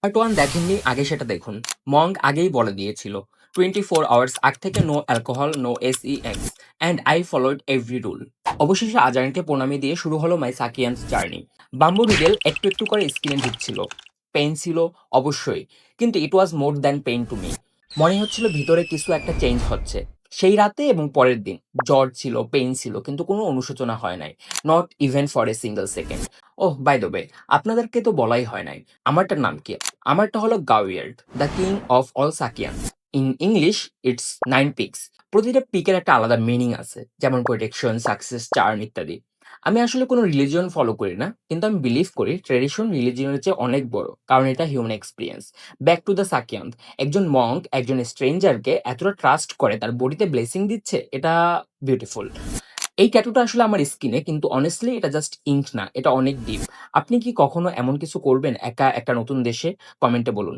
Part 1 দেখেননি, আগে সেটা দেখুন। মঙ্ক আগেই বলে দিয়েছিল, 24 আওয়ার্স আগ থেকে no alcohol, no sex and I followed every rule. অবশেষে আজারনকে প্রণামী দিয়ে শুরু হলো my sak yant journey. Bamboo needle একটু একটু করে স্কিনে ঢুকছিল। পেইন ছিল অবশ্যই, কিন্তু it was more than pain to me. মনে হচ্ছিল ভিতরে কিছু একটা চেঞ্জ হচ্ছে। সেই রাতে এবং পরের দিন জ্বর ছিল, পেইন ছিল, কিন্তু কোনো অনুশোচনা হয় নাই। Not even for a single second. Oh, by the way, আপনাদেরকে তো বলাই হয় নাই আমারটার নাম কি। আমারটা হলো Gao Yord, the king of all sak yants. In English it's 9 peaks. প্রতিটা পিকের একটা আলাদা মিনিং আছে, যেমন প্রোটেকশন, সাকসেস, চার্ম ইত্যাদি। আমি আসলে কোনো রিলিজিয়ন ফলো করি না, কিন্তু আমি বিলিভ করি ট্রেডিশন রিলিজিয়নের চেয়ে অনেক বড়, কারণ এটা human experience. Back to the sak yant. একজন মঙ্ক একজন স্ট্রেঞ্জারকে এতটা ট্রাস্ট করে তার বডিতে ব্লেসিং দিচ্ছে, এটা বিউটিফুল। এই ট্যাটুটা আসলে আমার স্কিনে, কিন্তু অনেস্টলি এটা জাস্ট ইঙ্ক না, এটা অনেক ডিপ। আপনি কি কখনো এমন কিছু করবেন একা একটা নতুন দেশে? কমেন্টে বলুন।